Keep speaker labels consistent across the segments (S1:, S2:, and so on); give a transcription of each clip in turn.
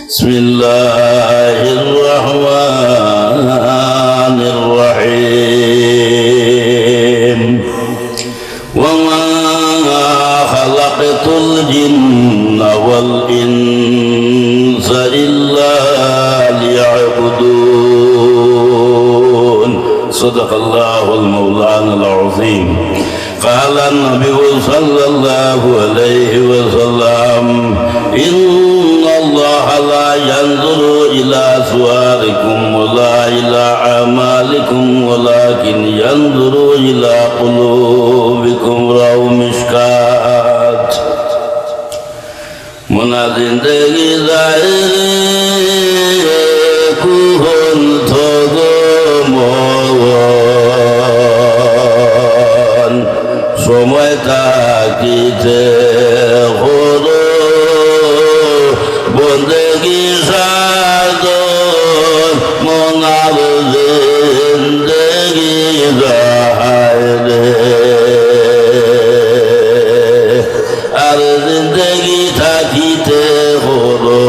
S1: بسم الله الرحمن الرحيم وما خلقت الجن والإنس إلا ليعبدون صدق الله المولانا العظيم قال النبي صلى الله عليه وسلم إن الله لا ينظر إلى صوركم ولا إلى أعمالكم ولكن ينظر إلى قلوبكم رواه مشكات منا زندگی ظاہر کون থগমন সময় থাকিতে হলো বন্দগি সাধন মনার জিন্দগি জাহারে আর জিন্দগি থাকিতে হলো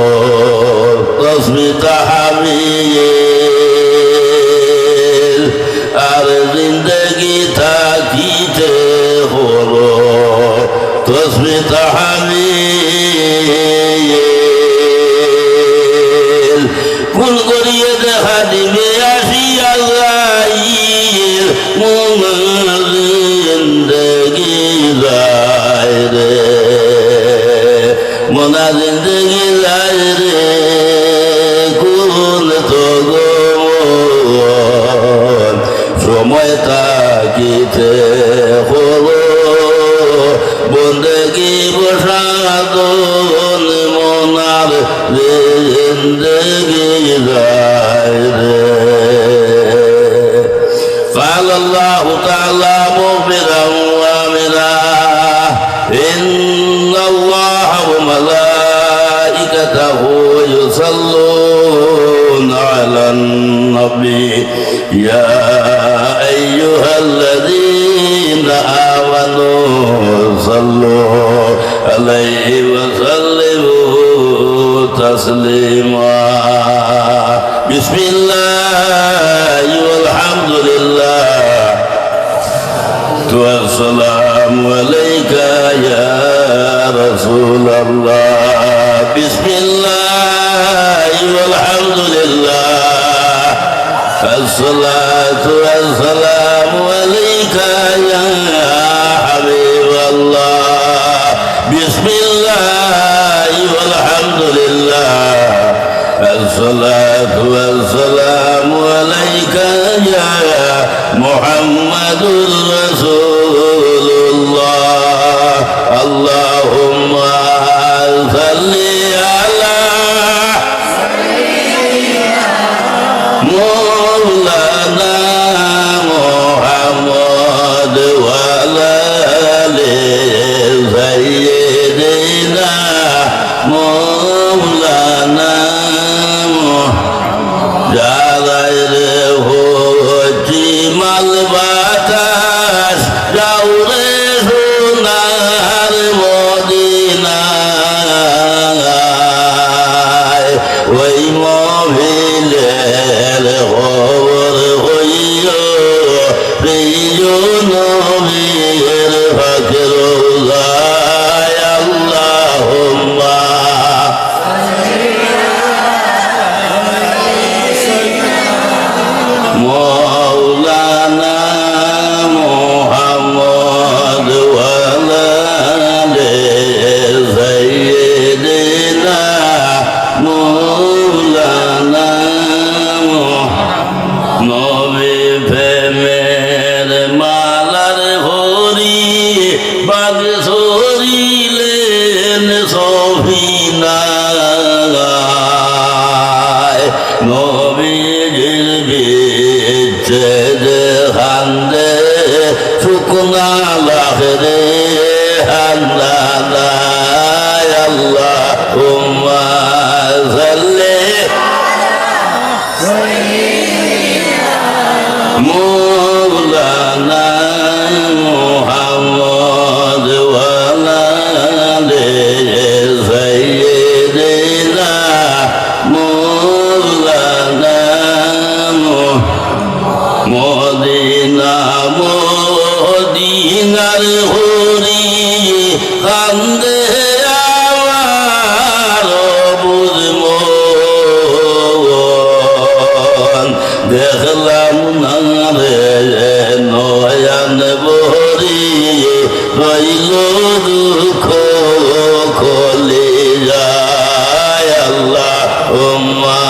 S1: তসবি তাহমিল আর জিন্দগি থাকিতে হলো তসবি তাহমিল কোন করিয়ে দেখা দিবে আসিয়া যাইর মনার জিন্দগি যায় রে মনার জিন্দগি যায় রে কোন তো সময় থাকিতে হলো বন্দগি বসাদন মনার জিন্দগি যায় রে قال الله تعالى مخبرا وامرا إن الله وملائكته يصلون على النبي يا أيها الذين آمنوا صلوا عليه وسلموا تسليما بسم الله والحمد لله والسلام عليك يا رسول الله بسم الله والحمد لله الصلاة والسلام عليك يا حبيب الله بسم الله والحمد لله الصلاة والسلام عليك يا محمد رسول الله اللهم صل على مولانا محمد وعلى آل سيدنا مولانا মাল বাতাস যাওরে সোনার মদিনায় ওই মহিলের খবর হইও প্রিয় নবীর হকে রোজায় আল্লাহুম্মা مولانا محمد وعلى آل سيدنا مولانا নবী প্রেমের মালার হরি বাগ ছড়িলেন সফিনায় নবীর বিচ্ছেদে হান্দে শুকনা লাখরে হান্দানায় আল্লাহুম্মা সাল্লি مولانا محمد وعلى آل سيدنا مولانا মদিনা মদিনার হরি কান্দে আমার বুঝ মন দেখলাম না রে নয়ন ভরি রইল দুঃখ খোলে যায় আল্লাহ উম্মা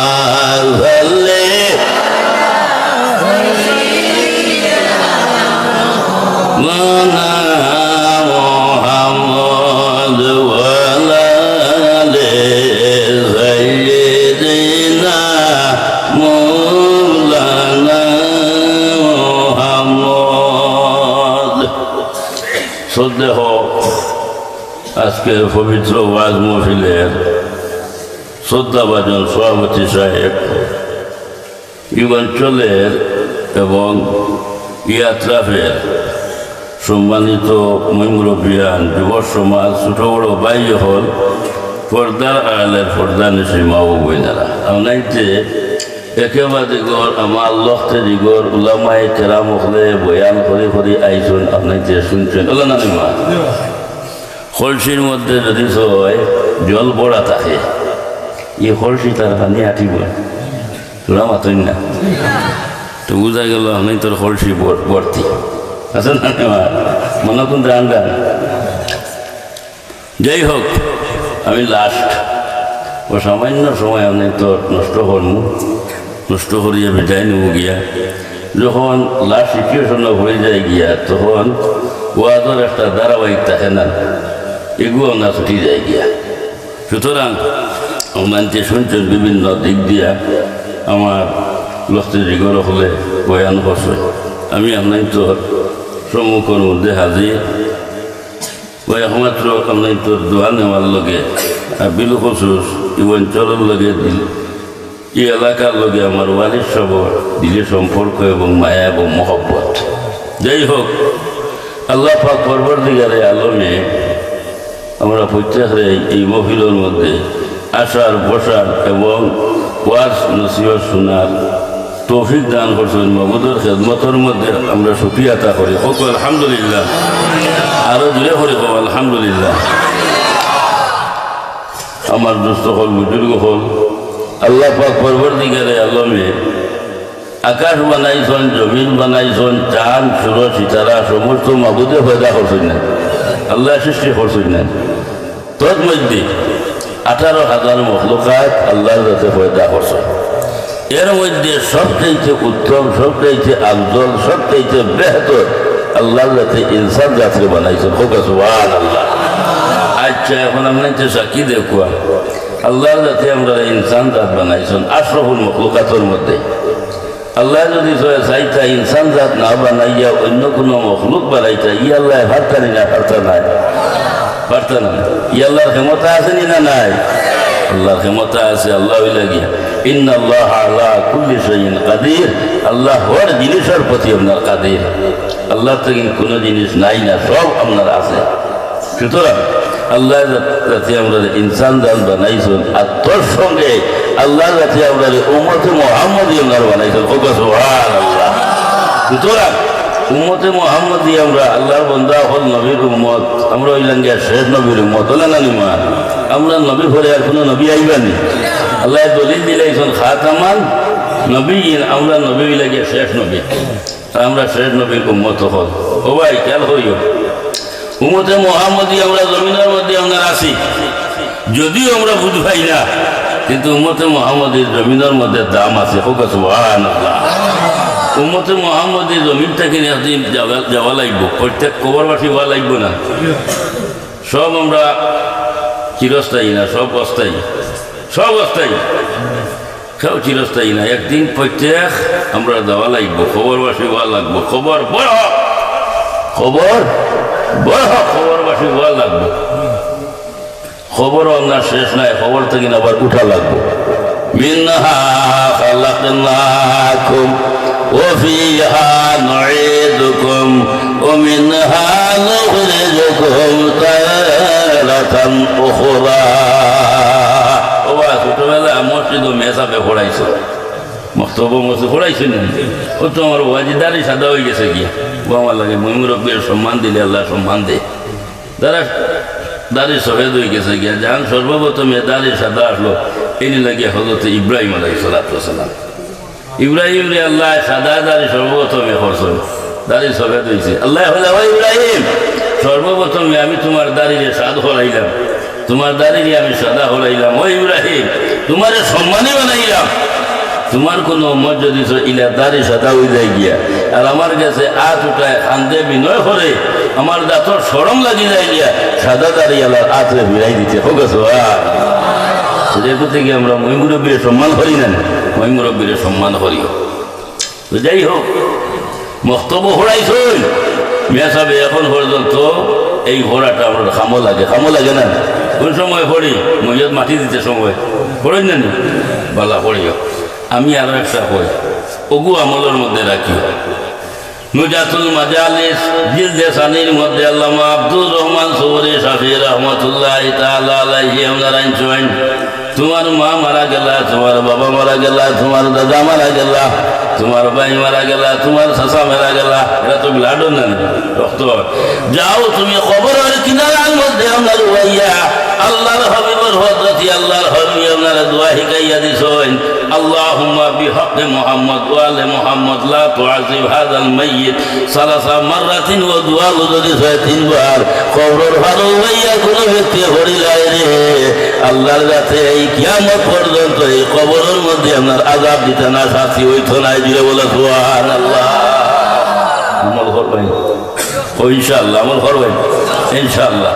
S1: সাল্লি মানা মুহাম্মদ ওয়ালা আলি সাইয়্যিদিনা মাওলানা মুহাম্মদ। শ্রদ্ধেয় আজকের পবিত্র ওয়াজ মাহফিলের শ্রদ্ধাভাজন সভাপতি সাহেব, এই অঞ্চলের এবং ইয়াত্রাফের সম্মানিত মুরব্বিয়ান, যুব সমাজ, ছোট বড় ভাই হল, পর্দার আড়ালের পর্দা নিশি মা ও বোনেরা, আপনাইতে একেবারে গড় আমার লক্ষ্যে দিগর উলামায়ে কেরাম হলে বয়ান করে করে আইসুন, আপনাইতে শুনছেন ওলা নানি মা। কলসির মধ্যে যদি হয় জল পড়া থাকে, এই কলসি তার পানি আটিব তোরা মাতই না, তো বুঝা গেল আপনি তোর কলসি ভর্তি আছে না মনে কোন রান্না। যাই হোক, আমি লাস্ট ও সামান্য সময় আপনি তো নষ্ট করবো, নষ্ট করিয়া বিদায় নেব গিয়া। যখন লাস্ট সিচুয়েশন হয়ে যায় গিয়া, তখন ওয়াজের একটা ধারাবাহিক থাকে না, এগুলো না ছুটি যায় গিয়া। সুতরাং আপনাকে শুনছেন বিভিন্ন দিক দিয়া আমার লক্ষ্যে দিগর হলে বয়ান করছে, আমি আপনার তো সম্মুখের মধ্যে হাজির ওই একমাত্র আপনার তোর দোয়া নেওয়ার লগে আর বিল খসুস এই অঞ্চলের লগে এই এলাকার লগে আমার ওয়ালির সব দিলে সম্পর্ক এবং মায়া এবং মহব্বত। যাই হোক, আল্লাহ পাক পরবর্তীকারে আলমে আমরা প্রত্যেকের এই মহফিলের মধ্যে আসার বসার এবং ওয়াজ নসিহত শোনার তৌফিক দান করছেন। মাবুদের খেদমতের মধ্যে আমরা শুকরিয়া আতা করি, হোক আলহামদুলিল্লাহ। আরো জুড়ে করি হোক আলহামদুলিল্লাহ। আমার দুস্থ হল বুজুর্গ হল, আল্লাহ পাক পরবর্তীকারে আলমে আকাশ বানাইছেন, জমিন বানাইছেন, চাঁদ সূর্য সিতারা সমস্ত মাবুদে পয়দা করছেন না, আল্লাহ সৃষ্টি করছেন না। তোর মধ্যে 18,000 মখলুকাত আল্লাহর কাছে পয়দা করছে। এর মধ্যে সবচাইতে উত্তম, সবচাইতে আফজল, সবচাইতে বেহতর আল্লাহর কাছে ইনসান জাতিকে বানাইছেন। হোক সুবহানাল্লাহ। আচ্ছা, এখন আপনাকে সাক্ষী দেখুয়া আল্লাহর কাছে আমরা ইনসান জাত বানাইছেন আশরাফুল মখলুকাতের মধ্যে। আল্লাহ যদি চাইতা ইনসান জাত না বানাইয়া অন্য কোনো মখলুক বানাইতা, ই আল্লাহ ভাবতানি না, পারতা নাই, পারতা না। ই আল্লাহর ক্ষমতা আছে না নাই? আল্লাহর ক্ষমতা আছে। আল্লাহ লাগিয়া ইন্নাল্লাহ আলা কুল্লি শাইইন কাদির, আল্লাহ হর জিনিসের প্রতি আপনার কাদির। আল্লাহ থেকে কোনো জিনিস নাই না, সব আপনার আছে। সুতরাং আল্লাহ যাতে আমরা ইনসান দান বানাইছেন, আর তোর সঙ্গে আল্লাহ যাতে আমরা উম্মতে মুহাম্মদী আপনার বানাইছেন। সুবহানাল্লাহ। সুতরাং উম্মতে মুহাম্মদী আমরা আল্লাহর বান্দা হল, নবীর উম্মত, আমরা হইলাম গিয়া শেষ নবীর উম্মত। হলে না নিমা আমরা নবী পরে আর কোনো নবী আইবানি। আল্লাহ দলিল দিলাইছেন খাতামান নবীন, আমরা নবী হইলাম শেষ নবী, আমরা শেষ নবীর উম্মত হল। ও ভাই খেয়াল করিও, উম্মতে মুহাম্মদী আমরা জমিনের মধ্যে আমরা আছি, যদিও আমরা বুঝ পাই না, কিন্তু উম্মতে মুহাম্মদীর জমিনের মধ্যে দাম আছে। হোক সুবহানাল্লাহ। উম্মতে মুহাম্মদী জমিনটাকে একদিন যাওয়া লাগবো, প্রত্যেক কবরবাসী হওয়া লাগবো না। সব আমরা চিরস্থায়ী না, সব অস্থায়ী, সব অস্থায়ী, সব চিরস্থায়ী না। একদিন প্রত্যেক আমরা যাওয়া লাগবো, খবরবাসী হওয়া লাগবো। খবর বড় হোক, খবর বড় হোক, খবরবাসী হওয়া লাগবো। খবরও আপনার শেষ নাই, খবর থেকে আবার উঠা লাগবো। মিনহা খালাকনাকুম ওয়া ফিহা নুঈদুকুম ওয়া মিনহা নুখরিজুকুম তারাতান উখরা। ও ছোটবেলা আমার মসজিদও মেসাবে পড়াইছো মস্তব মসজিদ পড়াইছো না ও তো আমার ওয়াজি দাঁড়ি সাদা হয়ে গেছে গিয়া ও আমার লাগে মুরব্বীর সম্মান দিলে আল্লাহ সম্মান দে যারা দাড়ি সফেদ হয়ে গেছে গিয়া যান সর্বপ্রথম দাড়ি সাদা আসলো এনে লাগিয়ে হজরত ইব্রাহিম আলাইসালাম ইব্রাহিম রে আল্লাহ সাদা দাড়ি সর্বপ্রথমে করছেন দাড়ি সফেদ হয়েছে আল্লাহ ইব্রাহিম সর্বপ্রথমে আমি তোমার দাড়িরে সাদ হরাইলাম তোমার দাড়িরে আমি সাদা হরাইলাম ও ইব্রাহিম তোমার সম্মানে বানাইলাম তোমার কোনো উম্মত যদি ইলা দাড়ি সাদা হয়ে যায় গিয়া আর আমার কাছে হাত উঠায় কান্দে বিনয় করে আমার দাঁতর সরম লাগি যায় গিয়া সাদা দাড়ি আল্লাহ হাতরে ভিড়াই দিতে হোক যেহেতু থেকে আমরা মই মুরব্বীর সম্মান করি না মই মুরব্বীর সম্মান করিও তো যাই হোক মস্তব হরাইছই মেয়া সাহেব এখন পর্যন্ত এই ঘোড়াটা আমার খামো লাগে না কোন সময় পড়ি মইয়ত মাটি দিতে সময় পড়েন না নি বালা পড়িও আমি আরো একটা কই ওগু আমলের মধ্যে রাখি নুজাতুল মাজালিস জিলদে সানির মধ্যে আল্লামা আব্দুর রহমান সৌরি শাফি রহমতুল্লাহ তাআলা আলাইহি ওনারা আনছেন তোমার মা মারা গেলা তোমার বাবা মারা গেলা তোমার দাদা মারা গেলা তোমার ভাই মারা গেলা তোমার চাচা মারা গেলা এটা তো ব্লাডও না রক্ত যাও তুমি কবরের কিনারার মধ্যে আপনার হইয়া আল্লাহর হাবিবের হযরত আল্লাহর হাবিব আপনারা দোয়া শিখাইয়া দিছেন اللهم بحق محمد وآل محمد لا تعذب هذا الميت ثلاث مرات ودعاء لدي তিন বার কবরের ভালো হইয়া কোনো ব্যক্তি হরিলাই রে আল্লাহর কাছে এই কিয়ামত পর্যন্ত এই কবরের মধ্যে আপনার আযাব দিতে না শাস্তি হইতো না দিলে বলে সুবহানাল্লাহ আমল করবেন ও ইনশাআল্লাহ আমল করবেন ইনশাআল্লাহ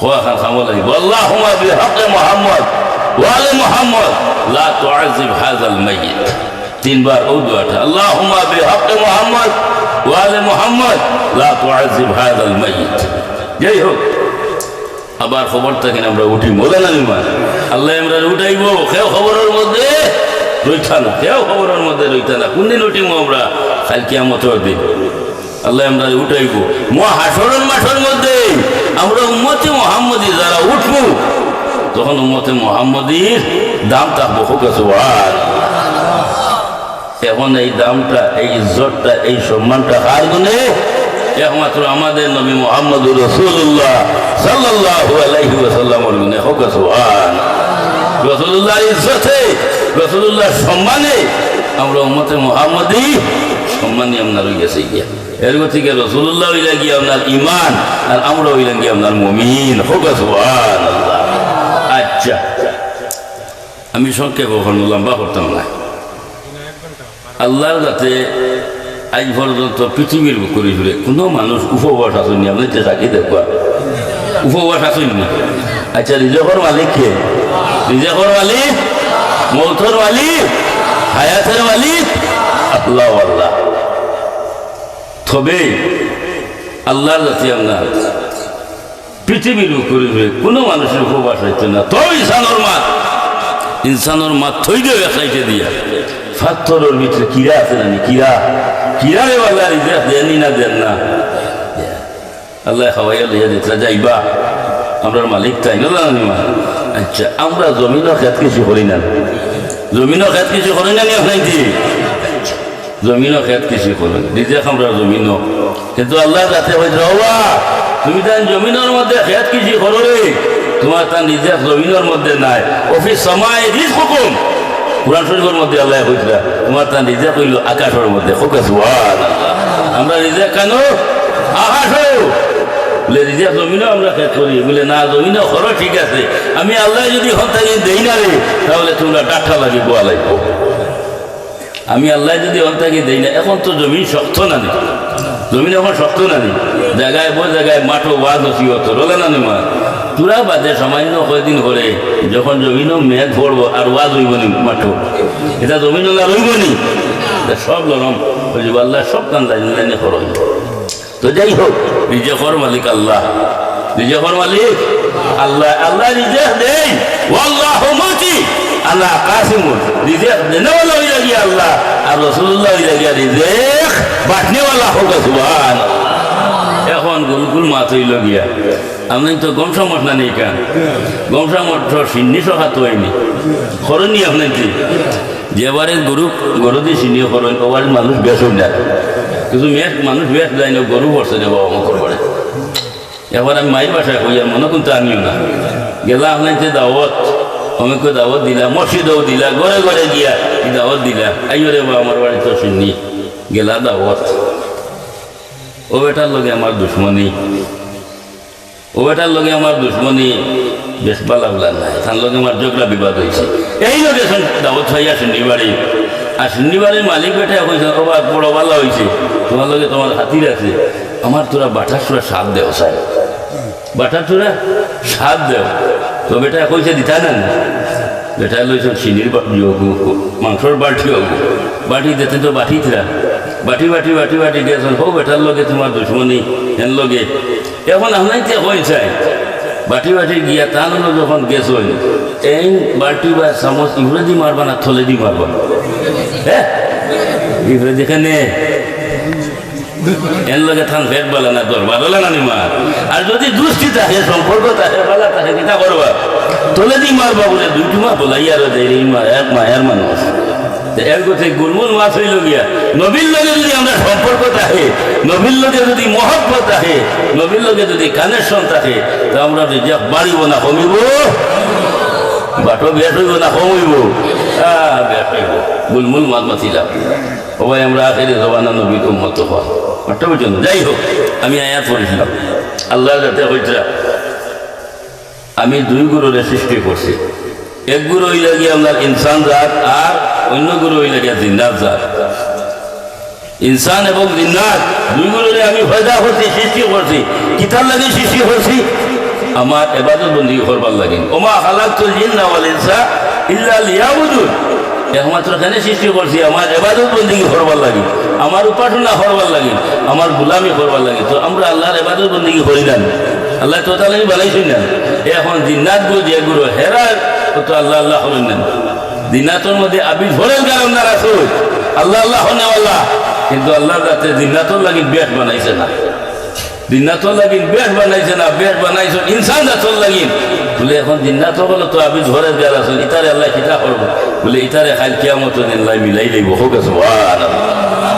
S1: ওয়া খান আমল লাগবে আল্লাহুম্মা বিহাক্ক মুহাম্মদ ওয়ালে মুহাম্মদ লা তুআযিব হাযাল মাইয়িত তিনবার ও দোয়াটা আল্লাহুম্মা বিহাক্ক মুহাম্মদ ওয়ালে মুহাম্মদ লা তুআযিব হাযাল মাইয়িত যাই হোক আবার খবরটা কিনা আমরা উঠি মোলানা নিমা আল্লাহ আমরা উঠাইবো কেউ খবরের মধ্যে রইতা না কেউ খবরের মধ্যে রইতা না কোনদিন উঠিব আমরা কাল কিয়ামতের দিন আল্লাহ আমরা উঠাইবো মহাশরের মাঠের মধ্যে আমরা উম্মতে মুহাম্মদী যারা উঠবো তখন উম্মতে মুহাম্মদীর দাম থাকবো এখন এই দামটা এই ইজ্জতটা এই সম্মানটা কার গুণে একমাত্র আমাদের নবী মুহাম্মদুর রাসূলুল্লাহ সাল্লাল্লাহু আলাইহি ওয়াসাল্লামের গুণে হোক সুবহানাল্লাহ রাসূলুল্লাহর ইজ্জতে রাসূলুল্লাহর সম্মানে আমরা উম্মতে মুহাম্মদী সম্মানী আমরা রয়ে গেছে গিয়া এর থেকে রাসূলুল্লাহ হইলা গিয়া আপনার ঈমান আর আমরা হইলা গিয়া আপনার মুমিন হোক সুবহানাল্লাহ আচ্ছা আমি সংক্ষেপ কখনো লম্বা করতাম না আল্লাহর যাতে আজ পর্যন্ত পৃথিবীর করে ঘুরে কোনো মানুষ উপবাস আসেনি আপনি চাকি দেখবা উপবাস আসেননি আচ্ছা রিজেকর মালিক কে রিজেকর মালিক মৌতর মালিক হায়াতের মালিক আল্লাহ আল্লাহ তবে আল্লাহর যাতে আমরা পৃথিবীর উপরে কোনো মানুষের উপবাস হইতে না তো ইনসানোর মাত থই দেও একাইতে দিয়া ফাত্তরের ভিতরে কিরা আছে না কিরা রে আল্লাহ রিজেক দেনি না দেন না আল্লাহ খাওয়াইয়া লইয়া দিতে যাইবা আমরা মালিক তাই না জানিমা আচ্ছা আমরা জমিনও খেত কিছু করি না জমিনও খেত কিছু করি না নি আপনাইছি জমিনও খেত কিছু করেন রিজেক আমরা জমিনও কিন্তু আল্লাহ যাতে হয়েছে হওয়া তুমি তার জমিনের মধ্যে খেত কিছু করো রে তোমার তার নিজের জমিনের মধ্যে নাই অফিস সময় রিজ হুকুম কুরআন শরীফের মধ্যে আল্লাহ কইছিল তোমার তার নিজে কইল আকাশের মধ্যে হোক সুবহানাল্লাহ আমরা নিজে কেন আকাশ বলে নিজে জমিনও আমরা খেত করি বলে না জমিনও করো ঠিক আছে আমি আল্লাহ যদি হন থাকি দেই না রে তাহলে তোমরা ডাক্তার লাগি গোয়া লাগবো আমি আল্লাহ যদি হন থাকি দেই না এখন তো জমিন শক্ত না নি জমিন এখন শক্ত না নি জায়গায় বই জায়গায় মাঠো ওয়াজ নসিহত রলে না নিমা তোরা বাদে সামান্য কয়দিন করে যখন জমিনও মেঘ পড়বো আর ওয়াজ হইব নি মাঠো এটা জমিন আর হইব নি সব লরম বুঝব আল্লাহ সব কান লাইনে খর হইব তো যাই হোক রিজেকর মালিক আল্লাহ রিজেকর মালিক আল্লাহ আল্লাহ রিজেক দেই ওয়াল্লাহু মুতি আল্লাহ কাসিমুন রিজেক দেনেওয়ালা হইয়া গিয়া আল্লাহ আর রাসূলুল্লাহ হইয়া গিয়া রিজেক বাঁটনেওয়ালা হোক সুবহানাল্লাহ এখন গোলকুল মাছ হইল গিয়া আপনি তো গমসা মঠ না নেই কান গমসা মঠ সিন্নি সখা তো হয়নি খরণই আপনার কি যেবারে গরু দিয়ে সিন্নি খরণ ওবার মানুষ বেশ না কিন্তু মানুষ বেশ যায় না গরু বসে দেবো অমকর করে এবার আমি মায়ের বাসায় কই আর মনে কিন্তু আনিও না গেলা আপনার দাওয়াত অনেকে দাওয়াত দিলা মসজিদেও দিলা ঘরে ঘরে গিয়া দাওয়াত দিলা আইও রে বা আমার বাড়িতে শুননি গেলা দাওয়াত ও বেটার লগে আমার দুশ্মনী ও বেটার লগে আমার দুশ্মনী বেশ বালা নাই তার লগে আমার ঝগড়া বিবাদ হয়েছে এই লগে দাওয়াত হইয়া শুননি বাড়ি আর শুননি বাড়ির মালিক বেটা কইছে ও বড় বালা হয়েছে তোমার লগে তোমার হাতির আছে আমার তোরা বাটার সুরা স্বাদ দেও সাহেব বাটার তোরা স্বাদ দেও তো বেটা কইছে দিতা না বেটা লইছ চিনির মাংসর বাটি বাটি দিতে তো বাটি থা বাটি বাটি বাটি বাটি গেছ হো বেটার লগে তোমার দুশ্মনী হেন লগে এখন আপনাইতে হয়েছে বাটি বাটি গিয়া তান যখন গেছ এই বাটি বা চামচ ইংরেজি মারবা না থলে দি মারবা হ্যাঁ ইংরেজি এখানে এর লগে থান ফেট বলে না দরবার বলে না নিমা আর যদি দুষ্টি থাকে সম্পর্ক থাকে বলা থাকে কিতা করবা তোলে দি মারবা বলে দুইটি মা বলাইয়া দেয় এক মায়ের মানুষ এর কথা গুলমুল মাছ হইল গিয়া নবীর লগে যদি আমরা সম্পর্ক থাকে নবীর লগে যদি মহব্বত থাকে নবীর লগে যদি কানেকশন থাকে তা আমরা রিজার্ভ বাড়িব না কমিব বাটো বেশ হইব না কমিব বেশ হইব গুলমুল মাছ মাতিলাম সবাই আমরা আখেরি জবানা নবীর উম্মত হওয়া মাত্র পর্যন্ত যাই হোক আমি আয়াত পড়েছিলাম আল্লাহ যাতে হইতা আমি দুই গুরুরে সৃষ্টি করছি এক গুরু হইলে গিয়ে আপনার ইনসান জাত আর অন্য গুরু হইলে গিয়ে জিন্নাত জাত ইনসান এবং জিন্নাত দুই গুরুরে আমি ফয়দা করছি সৃষ্টি করছি কিতার লাগে সৃষ্টি করছি আমার ইবাদত বন্দেগী করবার লাগে ওমা খালাকতুল জিন্না ওয়াল ইনসা ইল্লা লিয়াবুদুন একমাত্র এখানে সৃষ্টি করছি আমার ইবাদত বন্দেগী করবার লাগে আমার উপাসনা করবার লাগে আমার গোলামি করবার লাগে তো আমরা আল্লাহর ইবাদত বন্দেগী করি না আল্লাহ তো তাহলে বানাইছই না এখন জিন্নাত গুলো যে গুরু হেরার তো আল্লাহ আল্লাহ করেন না জিন্নাতর মধ্যে আবি ধরেন কারণ না রাসূল আল্লাহ আল্লাহ হনেওয়াল্লাহ কিন্তু আল্লাহ যাতে জিন্নাতর লাগি বেশ বানাইছে না জিন্নাতর লাগি বেশ বানাইছে না বেশ বানাইছে ইনসান জাতর লাগি বলে এখন জিন্নাত হলো তো আবি ধরেন যারা আছে ইতারে আল্লাহ কিতা করবো বলে ইতারে খাল কিয়ামত দিন আল্লাহ মিলাই লইব হোক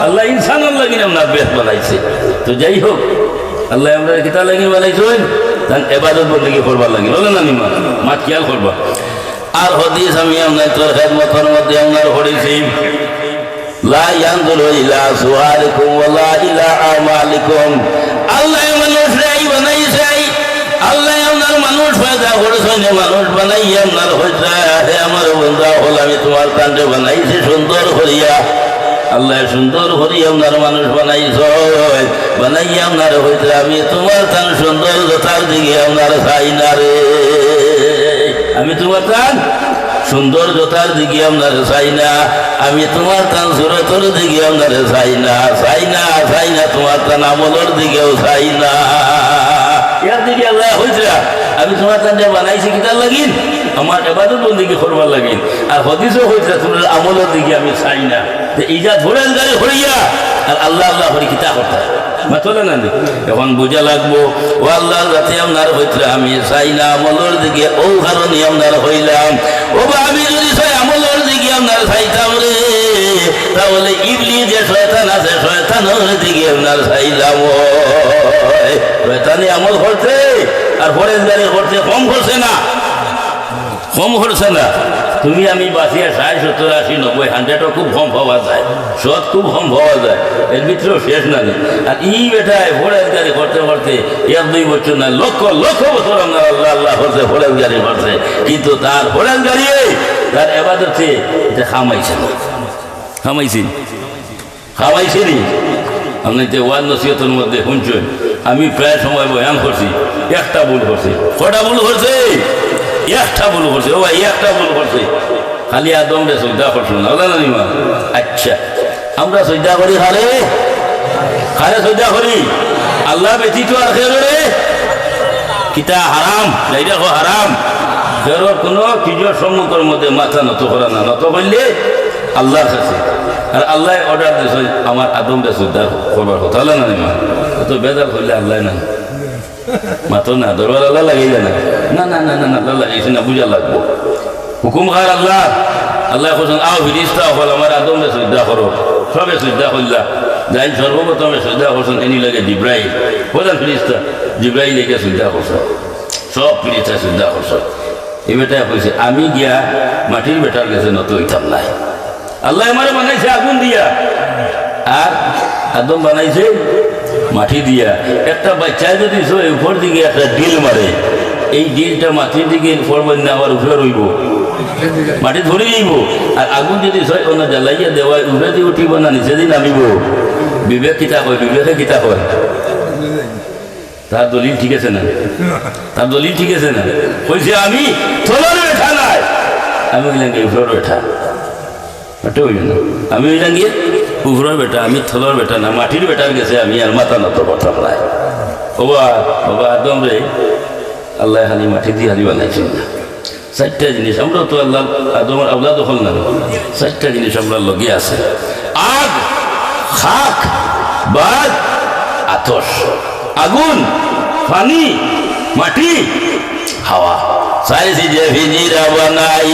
S1: আল্লাহ ইনসানের লাগি আমরা বেশ বানাইছে তো যাই হোক আল্লাহ আমরা কিতা লাগি বানাইছেন তার ইবাদত বন্দেগী করবার লাগি বলে না নিমা মাত খেয়াল করবা আর হাদিস আমি আপনার তোর খেদমতের মধ্যে আপনার পড়েছি লা ইয়ানজুরু ইলা সুআলিকুম ওয়ালা ইলা আমালিকুম আল্লাহ মানুষরাই বানাইছে আল্লাহ আপনার মানুষ পয়দা করেছেন মানুষ বানাই আপনার হইছে হে আমার বন্ধা হল আমি তোমার কাণ্ডে বানাইছি সুন্দর করিয়া আল্লাহ সুন্দর করি আপনার মানুষ বানাইছ বানাই আপনার হইছে আমি তোমার তান সুন্দর যথার দিকে আপনার চাই না রে আমি তোমার তান সুন্দর যথার দিকে আপনার চাই না আমি তোমার তান সুরতর দিকে আপনার চাই না চাই না চাই না তোমার তান আমলের দিকেও চাই না ইয়ার দিকে আল্লাহ হয়েছে আমি তোমার তান বানাইছি কিতার লাগিন আমার ইবাদত বন্দেগী করবার লাগিন আর হাদিসও হয়েছে তোমার আমলের দিকে আমি চাই না ইজা ধরে গাড়ি হইয়া আর আল্লাহ আল্লাহ হরি কিতা করতে মাতলে না এখন বুঝা লাগবো ও আল্লাহ যাতে আপনার হইতে আমি চাই না আমলের দিকে ও কারণে আপনার হইলাম ও আমি যদি চাই আমলের দিকে আপনার চাইতাম রে তাহলে ইবলি যে শয়তান আছে শয়তানের দিকে আপনার চাইলাম শয়তানি আমল করছে আর ফরেজ গাড়ি করছে কম করছে না কম করছে না তুমি আমি বাঁচিয়ে 60, 70, 80, 90, 100ও খুব কম পাওয়া যায় সৎ খুব কম পাওয়া যায় এর ভিতরেও শেষ না আর ই বেটায় ফরেজ গাড়ি করতে করতে 1-2 বছর না লক্ষ লক্ষ বছর আমরা আল্লাহ আল্লাহ করছে ফরেজ গাড়ি করছে কিন্তু তার ফরেজ গাড়ি তার এবাদতে এটা খামাইছে না খামাইছে নি আপনি যে ওয়াজ নসিহতের মধ্যে শুনছেন আমি প্রায় সময় বয়ান করছি একটা ভুল করছি কটা ভুল করছে একটা ভুল করছে ও ভাই একটা ভুল করছে খালি আদম রে সজ্জা করছো না ওলা না নিমা আচ্ছা আমরা সজ্জা করি খালে সজ্জা করি আল্লাহ ব্যতীত আর খেয়ে কিতা হারাম যাইটা হারাম ফেরোর কোনো কিজোর সম্মুখের মধ্যে মাথা নত করা না নত করলে আল্লাহর কাছে আর আল্লাহ অর্ডার দিয়েছে আমার আদম রে সজ্জা করবার কথা হলো না নিমা তো বেজার করলে আল্লাহ না মাত্র না দরবার আল্লাহ লাগাইলে না না না না না না আল্লাহ লাগাইছে না বুঝা লাগবো হুকুম খার আল্লাহ আল্লাহ কোথাও আও ফিরিস্তা হল আমার আদমে শ্রদ্ধা করো সবে শ্রদ্ধা করলা যাই সর্বপ্রথমে শ্রদ্ধা করছেন এনি লাগে জিব্রাইল প্রধান ফিরিস্তা জিব্রাইল লেগে শ্রদ্ধা করছ সব ফিরিস্তা শ্রদ্ধা করছ এই বেটায় কইছে আমি গিয়া মাটির বেটার কাছে নত হইতাম নাই আল্লাহ আমারে বানাইছে আগুন দিয়া আর আদম বানাইছে মাটি দিয়া একটা বাচ্চা যদি উপর দিকে একটা ডিল মারে এই ডিলটা মাটির দিকে পড়বেন না আবার উপরে রইব মাটি ধরে যাইব আর আগুন যদি অন্য জ্বালাইয়া দেওয়ায় উপরে দিয়ে উঠিব না নিচে দিয়ে নামিব বিবেক কিতা কয় বিবেকে কিতা কয় তার দলিল ঠিক আছে না তার দলিল ঠিক আছে না বলছে আমি থলার বেঠা নাই আমি ওইলাম গিয়ে উপরের বেঠা ওটা হইল না আমি ওইলাম গিয়ে উপরের বেটা আমি থলার বেটা না মাটির বেটার গেছে আমি আর মাথা নত কথা নাই বাবা বাবা আদম রে আল্লাহ খালি মাটি দিয়ে হালি বানাইছেন না চারটা জিনিস আমরা তো আল্লাহ আদমের আল্লাহ দখল না চারটা জিনিস আমরা লগে আছে আগ খাক বাদ আতস আগুন পানি মাটি হাওয়া চাইছি যে ভিজিরা বানাই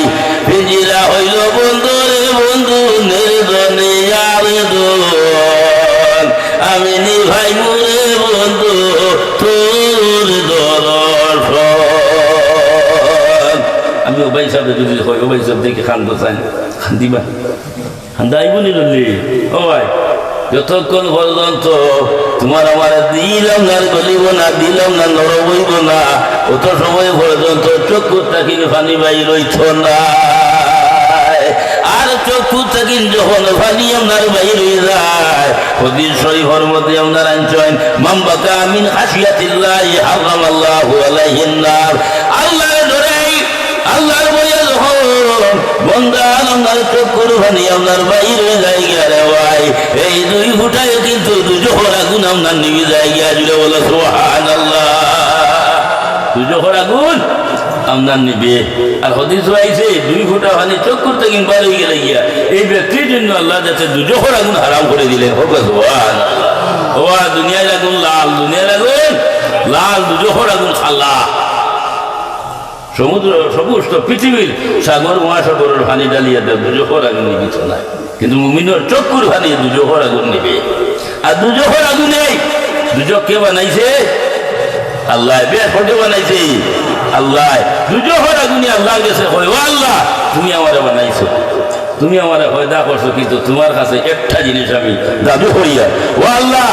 S1: ভিজিরা হইল বন্ধু রে বন্ধু নির্দনে আর দোন আমি নিভাই মুরে বন্ধু তোর দর্শন আমি ওবাই সাহেব যদি হয় ওবাই সাহেব দেখে খান্দ চাই খান্দিবা খান্দা আইব নিলি ও ভাই যতক্ষণ পর্যন্ত তোমার আমার দিলাম না গলিব না দিলাম না নরবইব না অত সময় পর্যন্ত চক্ষু থাকি পানি বাই রইছ না আর চক্ষু থাকি যখন পানি আপনার বাইর হয়ে যায় হদিস শরীফের মধ্যে আপনার আনছেন মামবাকা মিন খাশিয়াতিল্লাহি হারামাল্লাহু আলাইহিন নার আল্লাহর ডরে আল্লাহর বয়ে যখন বন্দা আপনার চক্ষুর পানি আপনার বাইর হয়ে যায় রে ভাই এই দুই ফুটায় কিন্তু দুজোহর আগুন আপনার নিভে যায় গিয়া জুড়ে বলো সুবহানাল্লাহ দুজোহর আগুন আপনার নিবে আর হদিস আইছে দুই ফুটা পানি চক্ষুর থেকে বার হয়ে গেলে গিয়া এই ব্যক্তির জন্য আল্লাহ যাতে দুজোহর আগুন হারাম করে দিলেন সুবহানাল্লাহ ও দুনিয়ার আগুন লাল দুনিয়ার আগুন লাল দুজোহর আগুন খালা সমুদ্র সমস্ত পৃথিবীর সাগর মহাসাগরের পানি ডালিয়া দেয় দুজোহর আগুন নিবিত না কিন্তু মুমিনের চক্ষুর পানি দুজোহর আগুন নিবে আর দুজোহর আগুন নেই দুজক কে বানাইছে আল্লাহ বেশ ফটো বানাইছে আল্লাহ দুজোহর আগুনে আল্লাহ গেছে হয় ও আল্লাহ তুমি আমারে বানাইছো তুমি আমারে হয়দা করছো কিন্তু তোমার কাছে একটা জিনিস আমি দাবি করিয়া ও আল্লাহ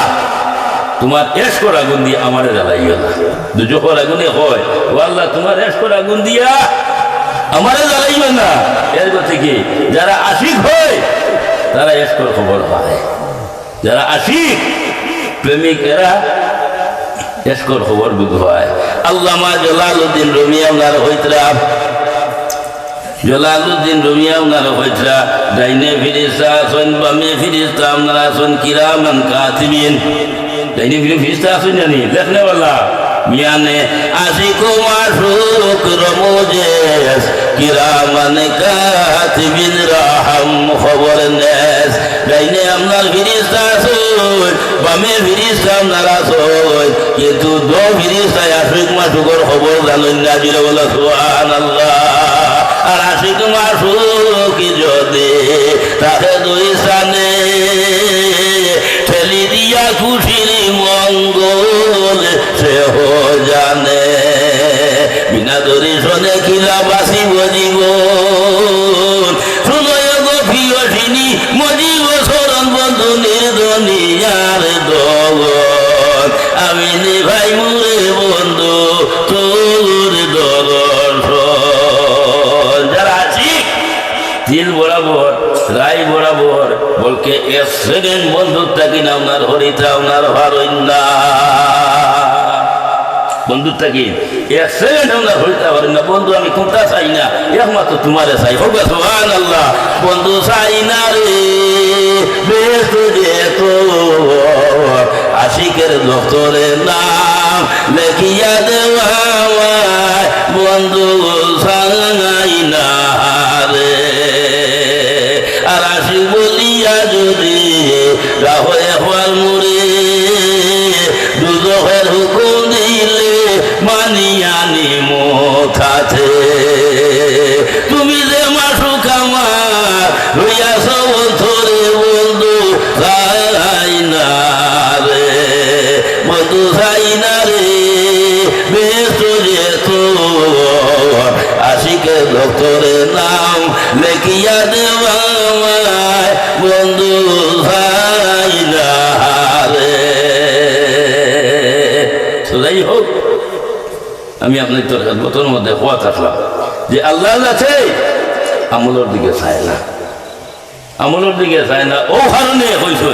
S1: তোমার এসকর আগুন দিয়ে আমারে জ্বালাইও না দুজোহর আগুনে হয় ও আল্লাহ তোমার এসকর আগুন দিয়া আমারে জ্বালাইও না এর থেকে যারা আশিক হয় তারা এসকর খবর পায় যারা আশিক প্রেমিক এরা এসকর খবর বুঝ হয় আল্লামা জালালউদ্দিন রুমি আপনার হইতরা জালালউদ্দিন রুমি আপনার হইতরা ডাইনে ফিরিস্তা আছেন বামে ফিরিস্তা আপনার আছেন কিরামান কাতিবিন ডাইনে ফিরিস্তা আছেন জানি লেখনেওয়ালা মিয়ানে আশিক মাশুক রমুজেস কিরামান কাতিবিন রাহম খবর নেস ডাইনে আপনার ফিরিস্তা আছেন বামে ফিরিস্তা আপনার আছেন কিন্তু দো ফিরিস্তায় আশিক মাশুকর খবর জানেন না জিরে বলে সুবহানাল্লাহ আর আশিক মাশুক যদি তাকে দুই স্থানে ঠেলি দিয়া খুশির মঙ্গল সে জানে বিনা দর্শনে খিলা বাসিব জীবন শুনয় গো প্রিয়সিনী মজিব শরণ বন্ধু নির্দনিয়ার দগন আমি নিভাই মুরে বন্ধু তোর দর্শন যারা আছি দিল বরাবর রায় বরাবর বলকে এক সেকেন্ড বন্ধুত্ব কিনা আপনার হরিতা আপনার হরণ্যা বন্ধুত্ব কি এক সেকেন্ড আপনার হরিতা হরণ্যা বন্ধু আমি কোনটা চাই না একমাত্র তোমারে চাই হোক সুবহানাল্লাহ বন্ধু চাই না রে বেশ যে তো আশিকের দপ্তরের নাম লেখিয়া দেওয়া বন্ধু চাই না রে আর আশিক বলিয়া যদি রাহয়ে হওয়ার মুরে বানিয়া নিমো খাতে তুমি যে মাসুক আমার হইয়াছ অন্তরে বন্ধু চাই না রে বন্ধু চাই না রে বেশ রে তো আশিকে ডক্টরের নাম লেখিয়া দেওয়া আমায় বন্ধু চাই না রে। যাই হোক আমি আপনার তোর বতর মধ্যে হওয়া থাকলাম যে আল্লাহ আছে আমলের দিকে চায় না, আমলের দিকে চায় না। ও কারণে হয়েছে